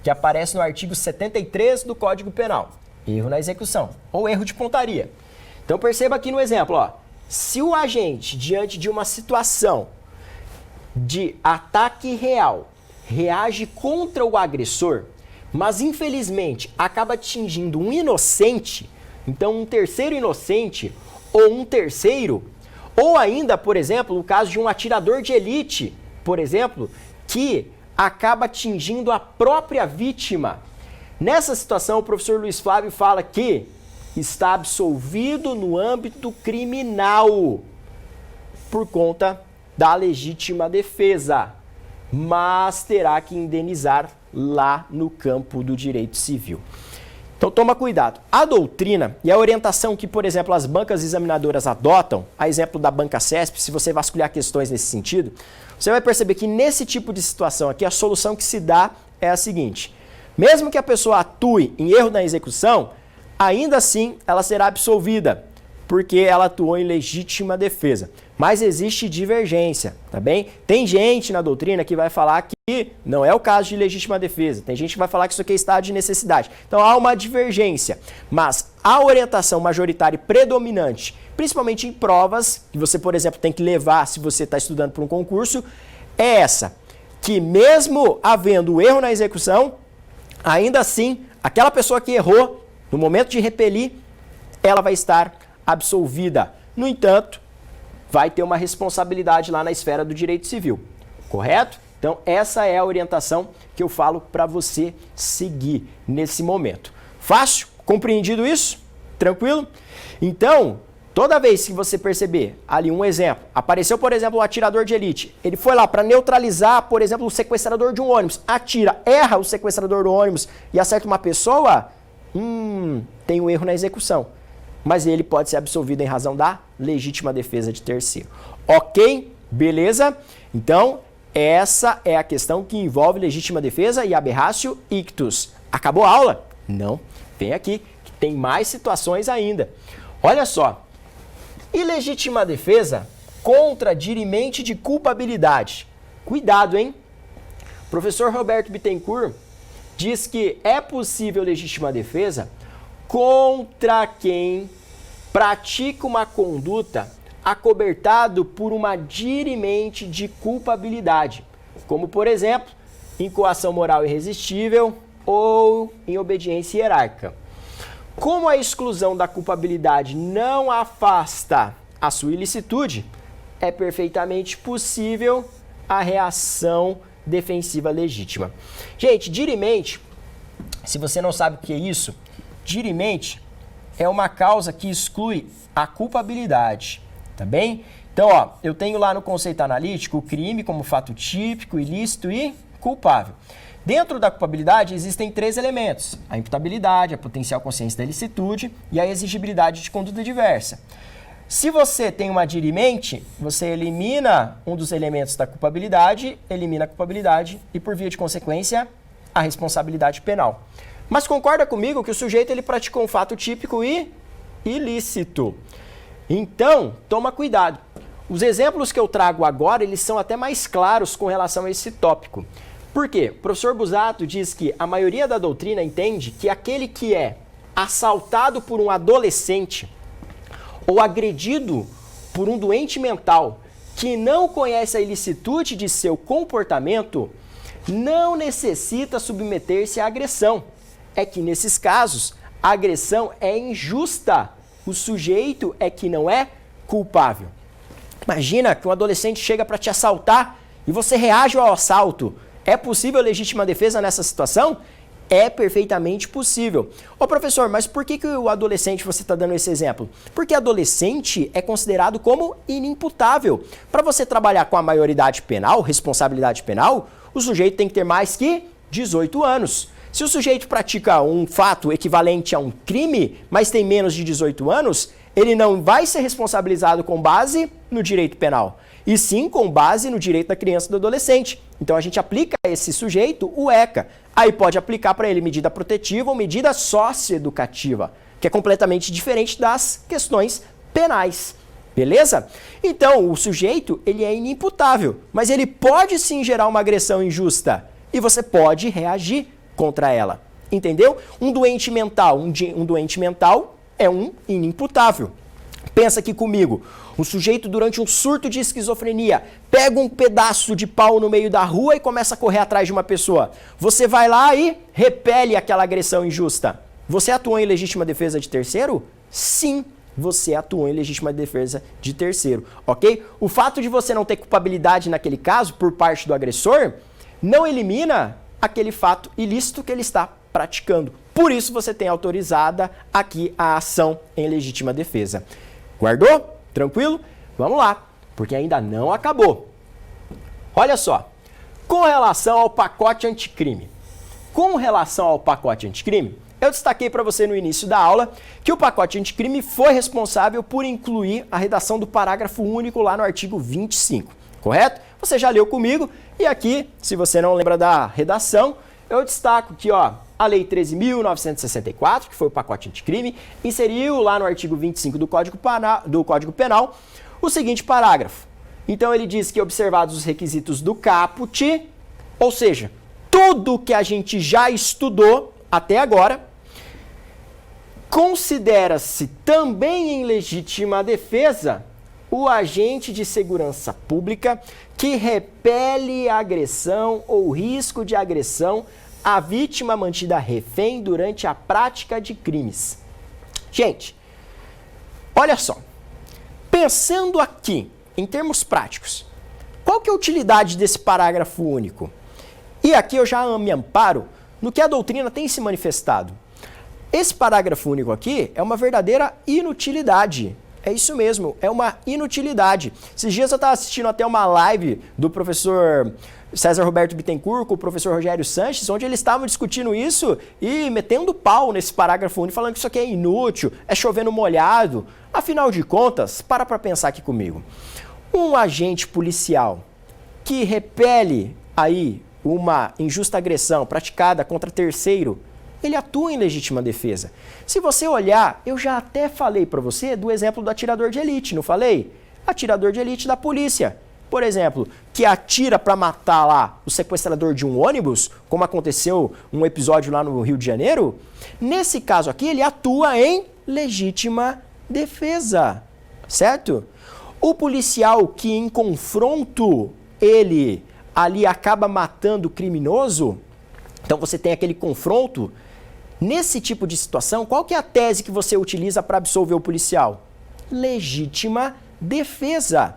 que aparece no artigo 73 do Código Penal. Erro na execução, ou erro de pontaria. Então perceba aqui no exemplo, ó, se o agente, diante de uma situação de ataque real, reage contra o agressor, mas infelizmente acaba atingindo um inocente, então um terceiro inocente ou um terceiro, ou ainda, por exemplo, no caso de um atirador de elite, por exemplo, que acaba atingindo a própria vítima, Nessa situação, o professor Luiz Flávio fala que está absolvido no âmbito criminal por conta da legítima defesa, mas terá que indenizar lá no campo do direito civil. Então toma cuidado. A doutrina e a orientação que, por exemplo, as bancas examinadoras adotam, a exemplo da banca CESP, se você vasculhar questões nesse sentido, você vai perceber que nesse tipo de situação aqui, a solução que se dá é a seguinte: mesmo que a pessoa atue em erro na execução, ainda assim ela será absolvida, porque ela atuou em legítima defesa. Mas existe divergência, tá bem? Tem gente na doutrina que vai falar que não é o caso de legítima defesa. Tem gente que vai falar que isso aqui é estado de necessidade. Então há uma divergência. Mas a orientação majoritária e predominante, principalmente em provas, que você, por exemplo, tem que levar se você está estudando para um concurso, é essa: que mesmo havendo erro na execução, ainda assim, aquela pessoa que errou, no momento de repelir, ela vai estar absolvida. No entanto, vai ter uma responsabilidade lá na esfera do direito civil, correto? Então, essa é a orientação que eu falo para você seguir nesse momento. Fácil? Compreendido isso? Tranquilo? Então, toda vez que você perceber ali um exemplo, apareceu, por exemplo, o atirador de elite, ele foi lá para neutralizar, por exemplo, o sequestrador de um ônibus, atira, erra o sequestrador do ônibus e acerta uma pessoa, tem um erro na execução. Mas ele pode ser absolvido em razão da legítima defesa de terceiro. Ok? Beleza? Então, essa é a questão que envolve legítima defesa e aberratio ictus. Acabou a aula? Não. Vem aqui, que tem mais situações ainda. Olha só. Ilegítima defesa contra dirimente de culpabilidade. Cuidado, hein? O professor Roberto Bittencourt diz que é possível legítima defesa contra quem pratica uma conduta acobertado por uma dirimente de culpabilidade, como, por exemplo, em coação moral irresistível ou em obediência hierárquica. Como a exclusão da culpabilidade não afasta a sua ilicitude, é perfeitamente possível a reação defensiva legítima. Gente, dirimente, se você não sabe o que é isso, dirimente é uma causa que exclui a culpabilidade, tá bem? Então, ó, eu tenho lá no conceito analítico o crime como fato típico, ilícito e culpável. Dentro da culpabilidade existem três elementos: a imputabilidade, a potencial consciência da ilicitude e a exigibilidade de conduta diversa. Se você tem uma dirimente, você elimina um dos elementos da culpabilidade, elimina a culpabilidade e, por via de consequência, a responsabilidade penal. Mas concorda comigo que o sujeito ele praticou um fato típico e ilícito. Então, toma cuidado. Os exemplos que eu trago agora, eles são até mais claros com relação a esse tópico. Por quê? O professor Busato diz que a maioria da doutrina entende que aquele que é assaltado por um adolescente ou agredido por um doente mental que não conhece a ilicitude de seu comportamento, não necessita submeter-se à agressão. É que, nesses casos, a agressão é injusta. O sujeito é que não é culpável. Imagina que um adolescente chega para te assaltar e você reage ao assalto. É possível legítima defesa nessa situação? É perfeitamente possível. Ô professor, mas por que o adolescente, você está dando esse exemplo? Porque adolescente é considerado como inimputável. Para você trabalhar com a maioridade penal, responsabilidade penal, o sujeito tem que ter mais que 18 anos. Se o sujeito pratica um fato equivalente a um crime, mas tem menos de 18 anos, ele não vai ser responsabilizado com base no direito penal, e sim com base no direito da criança e do adolescente. Então a gente aplica a esse sujeito o ECA. Aí pode aplicar para ele medida protetiva ou medida socioeducativa, que é completamente diferente das questões penais. Beleza? Então o sujeito ele é inimputável, mas ele pode sim gerar uma agressão injusta e você pode reagir contra ela. Entendeu? Um doente mental é um inimputável. Pensa aqui comigo, um sujeito durante um surto de esquizofrenia pega um pedaço de pau no meio da rua e começa a correr atrás de uma pessoa. Você vai lá e repele aquela agressão injusta. Você atuou em legítima defesa de terceiro? Sim, você atuou em legítima defesa de terceiro, ok? O fato de você não ter culpabilidade naquele caso por parte do agressor não elimina aquele fato ilícito que ele está praticando. Por isso você tem autorizada aqui a ação em legítima defesa. Guardou? Tranquilo? Vamos lá, porque ainda não acabou. Olha só, com relação ao pacote anticrime. Com relação ao pacote anticrime, eu destaquei para você no início da aula que o pacote anticrime foi responsável por incluir a redação do parágrafo único lá no artigo 25, correto? Você já leu comigo e aqui, se você não lembra da redação, eu destaco que a Lei 13.964, que foi o pacote anticrime, inseriu lá no artigo 25 do Código Penal o seguinte parágrafo. Então ele diz que observados os requisitos do caput, ou seja, tudo que a gente já estudou até agora, considera-se também em legítima defesa o agente de segurança pública que repele agressão ou risco de agressão à vítima mantida refém durante a prática de crimes. Gente, olha só, pensando aqui em termos práticos, qual que é a utilidade desse parágrafo único? E aqui eu já me amparo no que a doutrina tem se manifestado. Esse parágrafo único aqui é uma verdadeira inutilidade. É isso mesmo, é uma inutilidade. Esses dias eu estava assistindo até uma live do professor César Roberto Bittencourt com o professor Rogério Sanches, onde eles estavam discutindo isso e metendo pau nesse parágrafo único, falando que isso aqui é inútil, é chovendo molhado. Afinal de contas, para pensar aqui comigo. Um agente policial que repele aí uma injusta agressão praticada contra terceiro, ele atua em legítima defesa. Se você olhar, eu já até falei para você do exemplo do atirador de elite, não falei? Atirador de elite da polícia, por exemplo, que atira para matar lá o sequestrador de um ônibus, como aconteceu um episódio lá no Rio de Janeiro. Nesse caso aqui, ele atua em legítima defesa, certo? O policial que em confronto, ele ali acaba matando o criminoso, então você tem aquele confronto. Nesse tipo de situação, qual que é a tese que você utiliza para absolver o policial? Legítima defesa.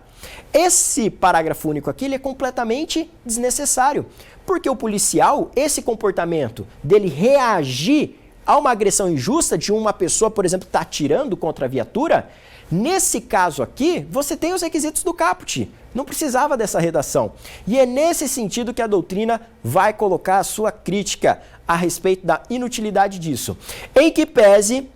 Esse parágrafo único aqui ele é completamente desnecessário, porque o policial, esse comportamento dele reagir a uma agressão injusta de uma pessoa, por exemplo, que está atirando contra a viatura, nesse caso aqui, você tem os requisitos do caput. Não precisava dessa redação. E é nesse sentido que a doutrina vai colocar a sua crítica a respeito da inutilidade disso. Em que pese,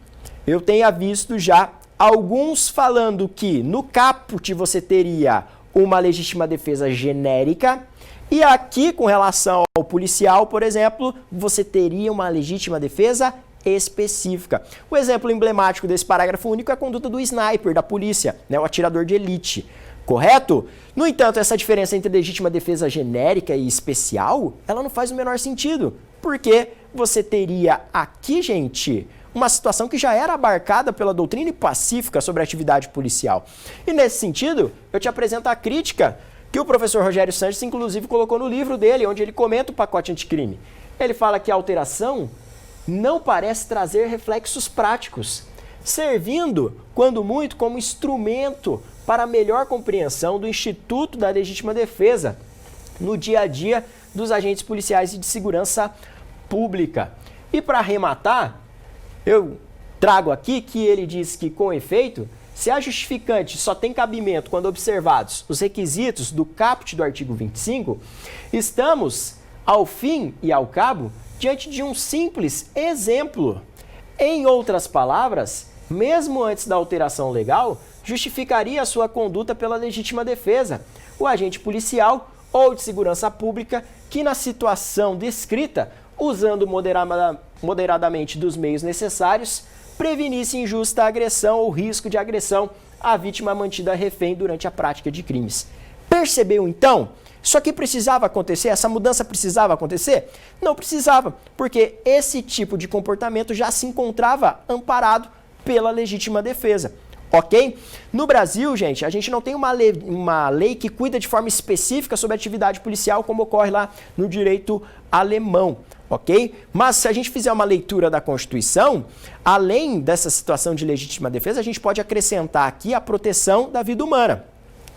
eu tenha visto já alguns falando que no caput você teria uma legítima defesa genérica e aqui, com relação ao policial, por exemplo, você teria uma legítima defesa específica. O exemplo emblemático desse parágrafo único é a conduta do sniper da polícia, né, o atirador de elite. Correto? No entanto, essa diferença entre legítima defesa genérica e especial, ela não faz o menor sentido. Porque você teria aqui, gente, uma situação que já era abarcada pela doutrina pacífica sobre a atividade policial. E nesse sentido, eu te apresento a crítica que o professor Rogério Sanches, inclusive, colocou no livro dele, onde ele comenta o pacote anticrime. Ele fala que a alteração não parece trazer reflexos práticos, servindo, quando muito, como instrumento para a melhor compreensão do Instituto da Legítima Defesa no dia a dia dos agentes policiais e de segurança pública. E para arrematar, eu trago aqui que ele diz que, com efeito, se a justificante só tem cabimento quando observados os requisitos do caput do artigo 25, estamos, ao fim e ao cabo, diante de um simples exemplo. Em outras palavras, mesmo antes da alteração legal, justificaria a sua conduta pela legítima defesa. O agente policial ou de segurança pública que, na situação descrita, usando moderadamente dos meios necessários, prevenisse injusta agressão ou risco de agressão à vítima mantida refém durante a prática de crimes. Percebeu, então? Isso aqui precisava acontecer? Essa mudança precisava acontecer? Não precisava, porque esse tipo de comportamento já se encontrava amparado pela legítima defesa. Ok? No Brasil, gente, a gente não tem uma lei que cuida de forma específica sobre a atividade policial, como ocorre lá no direito alemão. Ok? Mas se a gente fizer uma leitura da Constituição, além dessa situação de legítima defesa, a gente pode acrescentar aqui a proteção da vida humana.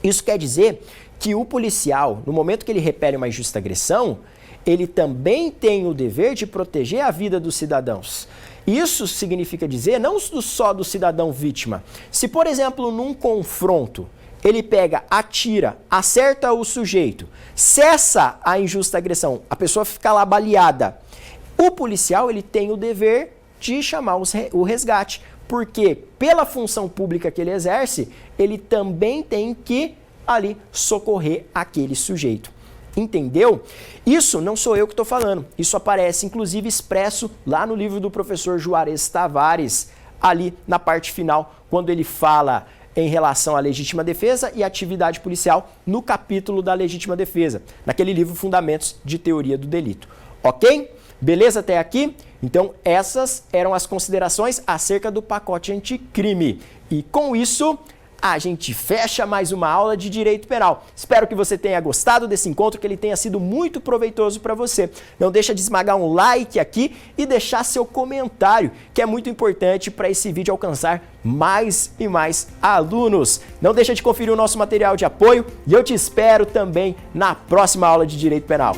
Isso quer dizer que o policial, no momento que ele repele uma injusta agressão, ele também tem o dever de proteger a vida dos cidadãos. Isso significa dizer não só do cidadão vítima. Se, por exemplo, num confronto, ele pega, atira, acerta o sujeito, cessa a injusta agressão, a pessoa fica lá baleada, o policial ele tem o dever de chamar o resgate, porque pela função pública que ele exerce, ele também tem que ali socorrer aquele sujeito. Entendeu? Isso não sou eu que estou falando, isso aparece inclusive expresso lá no livro do professor Juarez Tavares, ali na parte final, quando ele fala em relação à legítima defesa e atividade policial no capítulo da legítima defesa, naquele livro Fundamentos de Teoria do Delito. Ok? Beleza até aqui? Então essas eram as considerações acerca do pacote anticrime. E com isso, a gente fecha mais uma aula de Direito Penal. Espero que você tenha gostado desse encontro, que ele tenha sido muito proveitoso para você. Não deixa de esmagar um like aqui e deixar seu comentário, que é muito importante para esse vídeo alcançar mais e mais alunos. Não deixa de conferir o nosso material de apoio e eu te espero também na próxima aula de Direito Penal.